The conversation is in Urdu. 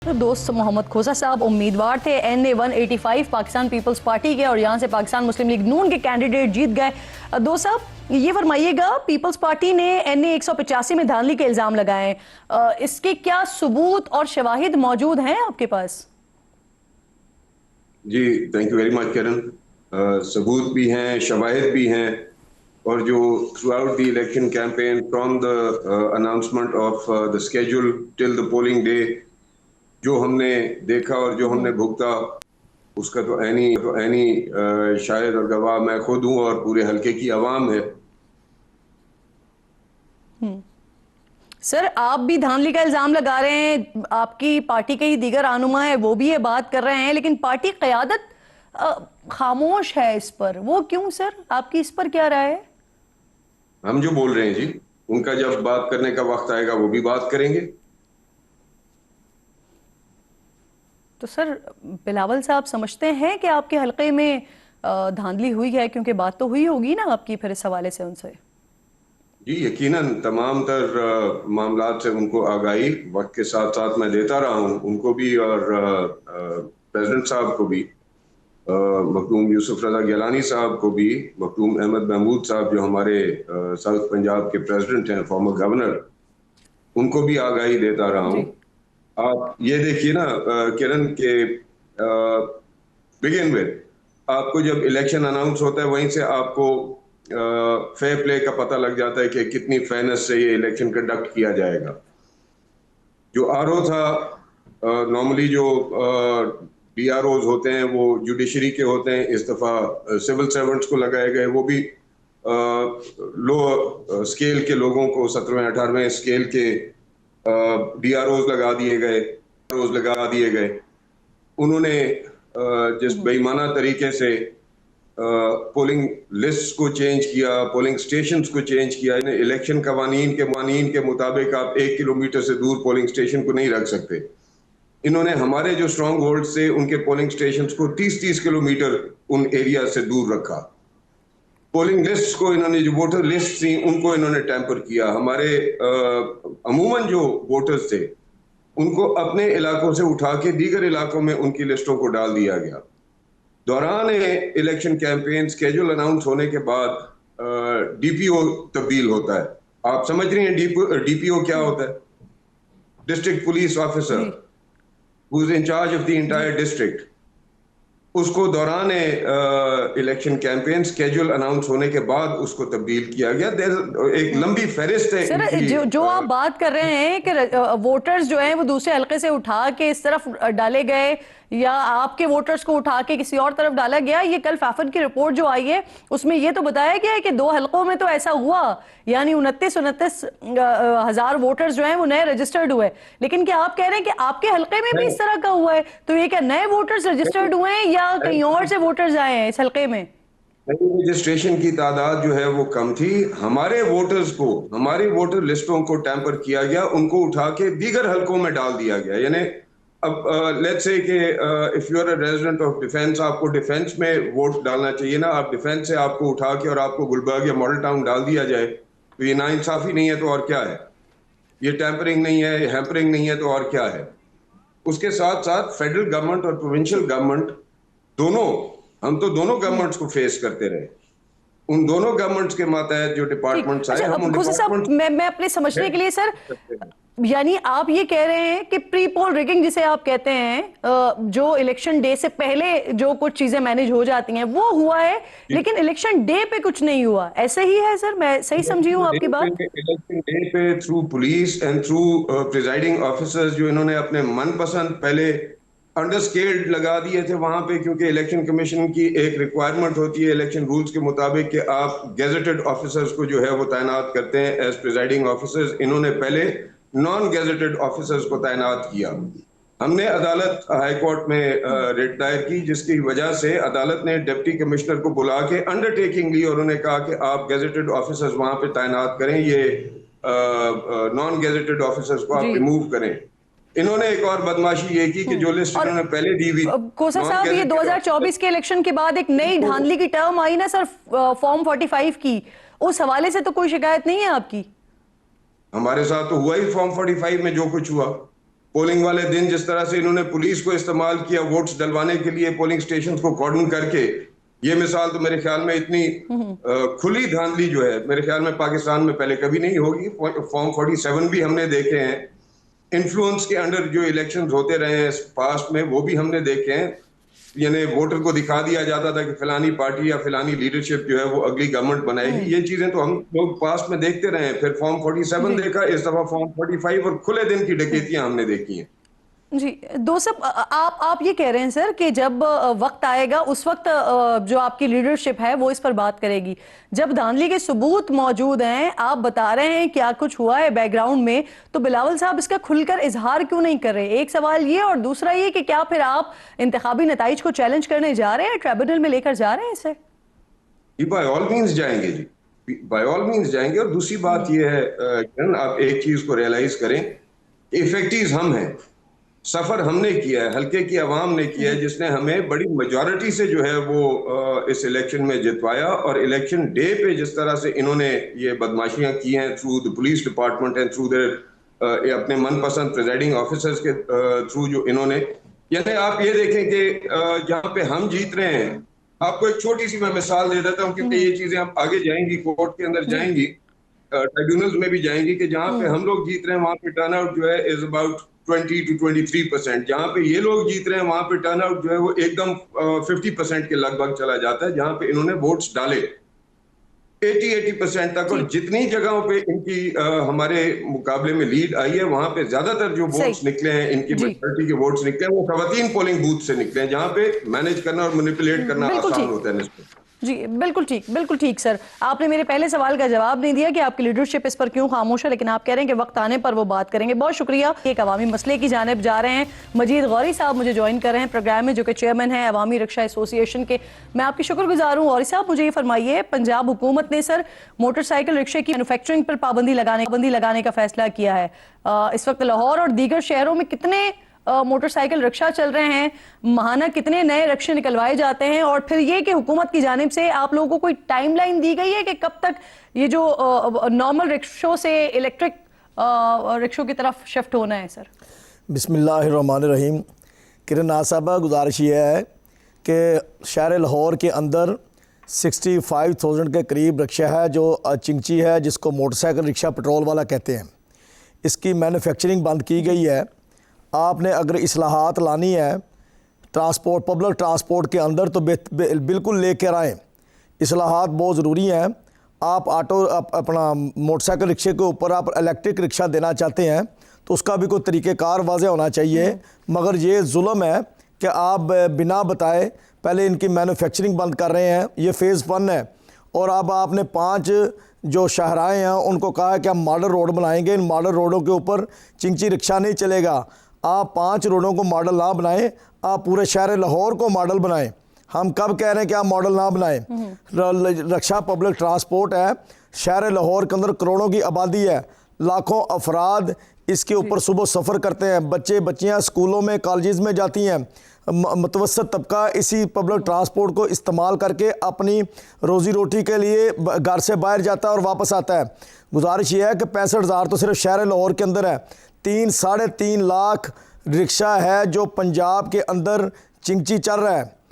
دوست محمد کھوسا صاحب امیدوار تھے NA 185 پاکستان پیپلز پارٹی کے، اور یہاں سے پاکستان مسلم لیگ نون کے کینڈیڈیٹ جیت گئے۔ دوست صاحب یہ فرمائیے گا، پیپلز پارٹی نے NA 185 میں دھاندلی کے الزام لگائے ہیں، اس کے کیا ثبوت اور شواہد موجود ہیں آپ کے پاس؟ جی تھینک یو ویری مچ کرن، ثبوت بھی ہیں، شواہد بھی ہیں، اور جو through out the election campaign from the announcement of the schedule till the polling day جو ہم نے دیکھا اور جو ہم نے بھگتا، اس کا تو عینی شاہد اور گواہ میں خود ہوں اور پورے حلقے کی عوام ہے۔ سر آپ بھی دھاندلی کا الزام لگا رہے ہیں، آپ کی پارٹی کے ہی دیگر رہنما ہیں وہ بھی یہ بات کر رہے ہیں، لیکن پارٹی قیادت خاموش ہے اس پر، وہ کیوں سر؟ آپ کی اس پر کیا رائے ہے؟ ہم جو بول رہے ہیں جی، ان کا جب بات کرنے کا وقت آئے گا وہ بھی بات کریں گے۔ تو سر بلاول صاحب سمجھتے ہیں کہ آپ کے حلقے میں دھاندلی ہوئی ہے؟ کیونکہ بات تو ہوئی ہوگی نا آپ کی پھر اس حوالے سے ان سے۔ جی یقیناً تمام تر معاملات سے ان کو آگاہی وقت کے ساتھ ساتھ میں دیتا رہا ہوں، ان کو بھی اور پریزیڈنٹ صاحب کو بھی، مخدوم یوسف رضا گیلانی صاحب کو بھی، مخدوم احمد محمود صاحب جو ہمارے ساؤتھ پنجاب کے پریزیڈنٹ ہیں، فارمر گورنر، ان کو بھی آگاہی دیتا رہا ہوں۔ آپ یہ دیکھیے نا کرن کہ بگن ود آپ کو جب الیکشن اناؤنس ہوتا ہے وہیں سے آپ کو فیئر پلے کا پتہ لگ جاتا ہے کہ کتنی فیئرنس سے یہ الیکشن کنڈکٹ کیا جائے گا۔ جو آر او تھا، نارملی جو ڈی آر اوز ہوتے ہیں وہ جوڈیشری کے ہوتے ہیں، اس دفعہ سول سرونٹس کو لگائے گئے، وہ بھی لو اسکیل کے لوگوں کو 17ویں 18ویں اسکیل کے ڈی آر اوز لگا دیے گئے۔ انہوں نے جس بے ایمانہ طریقے سے پولنگ لسٹ کو چینج کیا، پولنگ سٹیشنز کو چینج کیا، الیکشن قوانین کے مطابق آپ 1 کلومیٹر سے دور پولنگ سٹیشن کو نہیں رکھ سکتے۔ انہوں نے ہمارے جو سٹرانگ ہولڈ سے ان کے پولنگ سٹیشنز کو 30 کلومیٹر ان ایریا سے دور رکھا۔ پولنگ لسٹ کو انہوں نے، جو ووٹر لسٹ تھی ان کو انہوں نے ٹیمپر کیا۔ ہمارے عموماً جو ووٹرز تھے ان کو اپنے علاقوں سے اٹھا کے دیگر علاقوں میں ان کی لسٹوں کو ڈال دیا گیا۔ دوران الیکشن کیمپین اسکیجول اناؤنس ہونے کے بعد ڈی پی او تبدیل ہوتا ہے۔ آپ سمجھ رہی ہیں ڈی پی او کیا ہوتا ہے؟ District police officer who is in charge of the entire district۔ اس کو دوران الیکشن کیمپین اسکیجول اناؤنس ہونے کے بعد اس کو تبدیل کیا گیا۔ ایک لمبی فہرست ہے۔ سر جو آپ بات کر رہے ہیں کہ ووٹرز جو ہیں وہ دوسرے حلقے سے اٹھا کے اس طرف ڈالے گئے یا آپ کے ووٹرز کو اٹھا کے کسی اور طرف ڈالا گیا، یہ کل فیفن کی رپورٹ جو آئی ہے اس میں یہ تو بتایا گیا ہے کہ 2 حلقوں میں تو ایسا ہوا، یعنی 29 ہزار ووٹرز جو ہیں وہ نئے رجسٹرڈ ہوئے، لیکن کیا آپ کہہ رہے ہیں کہ آپ کے حلقے میں بھی اس طرح کا ہوا ہے؟ تو یہ کیا نئے ووٹرز رجسٹرڈ ہوئے ہیں یا کہیں اور سے ووٹرز آئے ہیں اس حلقے میں؟ رجسٹریشن کی تعداد جو ہے وہ کم تھی، ہمارے ووٹرز کو، ہماری ووٹر لسٹوں کو ٹیمپر کیا گیا، ان کو اٹھا کے دیگر حلقوں میں ڈال دیا گیا۔ یعنی اب لیٹس سے کہ if you are a resident of defence, آپ کو ڈیفینس میں ووٹ ڈالنا چاہیے نا، آپ ڈیفینس سے آپ کو اٹھا کے اور آپ کو گلبرگ یا ماڈل ٹاؤن ڈال دیا جائے تو یہ ناانصافی نہیں ہے تو اور کیا ہے؟ یہ ٹیمپرنگ نہیں ہے، ہیمپرنگ نہیں ہے تو اور کیا ہے؟ اس کے ساتھ ساتھ فیڈرل گورنمنٹ اور پروونشل گورنمنٹ دونوں، ہم تو دونوں گورنمنٹس کو فیس کرتے رہے، ان دونوں گورنمنٹس کے ماتحت جو ڈپارٹمنٹس آئے، ہم ان ڈپارٹمنٹ میں اپنے سمجھنے کے لیے سر، یعنی آپ یہ کہہ رہے ہیں کہ پری پول ریگنگ جسے آپ کہتے ہیں، جو الیکشن ڈے سے پہلے جو کچھ چیزیں مینج ہو جاتی ہیں وہ ہوا ہے، لیکن الیکشن ڈے پہ کچھ نہیں ہوا، ایسے ہی ہے سر؟ میں صحیح سمجھی ہوں آپ کی بات؟ الیکشن ڈے پہ through police and through presiding officers جو انہوں نے اپنے من پسند پہلے انڈر اسکیلڈ لگا دیے تھے وہاں پہ، کیونکہ الیکشن کمیشن کی ایک ریکوائرمنٹ ہوتی ہے الیکشن رولز کے مطابق کہ آپ گیزٹڈ آفیسرز کو جو ہے وہ تعینات کرتے ہیں ایز پریزائڈنگ آفیسرز۔ انہوں نے پہلے نان گیزٹڈ آفیسرز کو تعینات کیا۔ ہم نے عدالت ہائی کورٹ میں ریٹ دائر کی، جس کی وجہ سے عدالت نے ڈپٹی کمشنر کو بلا کے انڈر ٹیکنگ لی اور انہوں نے کہا کہ آپ گیزٹڈ آفیسرز وہاں پہ تعینات کریں، یہ نان گیزٹڈ آفیسرز کو آپ ریموو کریں۔ انہوں نے ایک اور بدماشی یہ کی کہ جو لسٹ انہوں نے پہلے دی ہوئی، کھوسا صاحب یہ 2024 کے الیکشن کے بعد ایک نئی دھاندلی کی ٹرم آئی نا سر، فارم 45 کی، اس حوالے سے تو کوئی شکایت نہیں ہے آپ کی؟ ہمارے ساتھ تو ہوا ہی فارم 45 میں جو کچھ ہوا۔ پولنگ والے دن جس طرح سے انہوں نے پولیس کو استعمال کیا ووٹس ڈلوانے کے لیے پولنگ سٹیشنز کو کارڈن کر کے، یہ مثال تو میرے خیال میں اتنی کھلی دھاندلی جو ہے میرے خیال میں پاکستان میں پہلے کبھی نہیں ہوگی. فارم 47 بھی ہم نے دیکھے ہیں، انفلوئنس کے انڈر جو الیکشنز ہوتے رہے ہیں پاسٹ میں وہ بھی ہم نے دیکھے ہیں. یعنی ووٹر کو دکھا دیا جاتا تھا کہ فلانی پارٹی یا فلانی لیڈرشپ جو ہے وہ اگلی گورنمنٹ بنائے گی. یہ چیزیں تو ہم لوگ پاسٹ میں دیکھتے رہے ہیں. پھر فارم 47 دیکھا، اس دفعہ فارم 45 اور کھلے دن کی ڈکیتیاں ہم نے دیکھی ہیں. جی دوست آپ یہ کہہ رہے ہیں سر کہ جب وقت آئے گا اس وقت جو آپ کی لیڈرشپ ہے وہ اس پر بات کرے گی. جب دھاندلی کے ثبوت موجود ہیں، آپ بتا رہے ہیں کیا کچھ ہوا ہے بیک گراؤنڈ میں، تو بلاول صاحب اس کا کھل کر اظہار کیوں نہیں کر رہے؟ ایک سوال یہ، اور دوسرا یہ کہ کیا پھر آپ انتخابی نتائج کو چیلنج کرنے جا رہے ہیں، ٹریبونل میں لے کر جا رہے ہیں اسے؟ جی بائی آل مینز جائیں گے، جی بائی آل مینز جائیں گے. اور دوسری بات یہ ہے آپ ایک چیز کو ریئلائز کریں، ایفیکٹیز ہم ہیں. سفر ہم نے کیا ہے، حلقے کی عوام نے کیا ہے جس نے ہمیں بڑی میجورٹی سے جو ہے وہ اس الیکشن میں جتوایا. اور الیکشن ڈے پہ جس طرح سے انہوں نے یہ بدماشیاں کی ہیں through the police department and through their اپنے من پسند پریزائڈنگ آفیسرز کے تھرو جو انہوں نے، یعنی آپ یہ دیکھیں کہ جہاں پہ ہم جیت رہے ہیں، آپ کو ایک چھوٹی سی میں مثال دے دیتا ہوں کیونکہ یہ چیزیں آپ آگے جائیں گی، کورٹ کے اندر جائیں گی، ٹریبیونلز میں بھی جائیں گی، کہ جہاں پہ ہم لوگ جیت رہے ہیں وہاں پہ ٹرن آؤٹ جو ہے از اباؤٹ 20 to 23%. جہاں پہ یہ لوگ جیت رہے ہیں وہاں پہ ٹرن آؤٹ جو ہے وہ ایک دم 50% کے لگ بھگ چلا جاتا ہے. جہاں پہ انہوں نے ووٹس ڈالے 80% تک، اور جتنی جگہوں پہ ان کی ہمارے مقابلے میں لیڈ آئی ہے وہاں پہ زیادہ تر جو ووٹس نکلے ہیں، ان کی میجورٹی کے ووٹس نکلے ہیں وہ خواتین پولنگ بوتھ سے نکلے ہیں، جہاں پہ مینج کرنا اور مینیپولیٹ کرنا آسان ہوتا ہے نسبت. جی بالکل ٹھیک سر. آپ نے میرے پہلے سوال کا جواب نہیں دیا کہ آپ کی لیڈرشپ اس پر کیوں خاموش ہے، لیکن آپ کہہ رہے ہیں کہ وقت آنے پر وہ بات کریں گے. بہت شکریہ. ایک عوامی مسئلے کی جانب جا رہے ہیں. مجید غوری صاحب مجھے جوائن کر رہے ہیں پروگرام میں، جو کہ چیئرمین ہیں عوامی رکشہ ایسوسی ایشن کے. میں آپ کی شکر گزار ہوں. غوری صاحب مجھے یہ فرمائیے، پنجاب حکومت نے سر موٹر سائیکل رکشے کی مینوفیکچرنگ پر پابندی لگانے کا فیصلہ کیا ہے. اس وقت لاہور اور دیگر شہروں میں کتنے موٹر سائیکل رکشہ چل رہے ہیں، ماہانہ کتنے نئے رکشے نکلوائے جاتے ہیں، اور پھر یہ کہ حکومت کی جانب سے آپ لوگوں کو کوئی ٹائم لائن دی گئی ہے کہ کب تک یہ جو نارمل رکشوں سے الیکٹرک رکشوں کی طرف شفٹ ہونا ہے؟ سر بسم اللہ الرحمن الرحیم. کرن ناز صاحبہ، گزارش یہ ہے کہ شہر لاہور کے اندر 65,000 کے قریب رکشہ ہے جو چنگچی ہے، جس کو موٹر سائیکل رکشہ پٹرول والا کہتے ہیں. اس کی مینوفیکچرنگ بند کی گئی ہے. آپ نے اگر اصلاحات لانی ہے ٹرانسپورٹ، پبلک ٹرانسپورٹ کے اندر، تو بالکل لے کر آئیں. اصلاحات بہت ضروری ہیں. آپ اپنا موٹر سائیکل رکشے کے اوپر آپ الیکٹرک رکشہ دینا چاہتے ہیں تو اس کا بھی کوئی طریقہ کار واضح ہونا چاہیے. مگر یہ ظلم ہے کہ آپ بنا بتائے پہلے ان کی مینوفیکچرنگ بند کر رہے ہیں. یہ فیز 1 ہے. اور اب آپ نے 5 جو شاہراہیں ہیں ان کو کہا ہے کہ ہم ماڈل روڈ بنائیں گے. ان ماڈل روڈوں کے اوپر چنگچی رکشہ نہیں چلے گا. آپ 5 روڈوں کو ماڈل نہ بنائیں، آپ پورے شہر لاہور کو ماڈل بنائیں. ہم کب کہہ رہے ہیں کہ آپ ماڈل نہ بنائیں؟ رکشہ پبلک ٹرانسپورٹ ہے. شہر لاہور کے اندر کروڑوں کی آبادی ہے، لاکھوں افراد اس کے اوپر صبح سفر کرتے ہیں. بچیاں اسکولوں میں کالجز میں جاتی ہیں. متوسط طبقہ اسی پبلک ٹرانسپورٹ کو استعمال کر کے اپنی روزی روٹی کے لیے گھر سے باہر جاتا ہے اور واپس آتا ہے. گزارش یہ ہے کہ 65,000 تو صرف شہر لاہور کے اندر ہے. 3 ساڑھے 3 لاکھ رکشہ ہے جو پنجاب کے اندر چنگچی چل رہا ہے.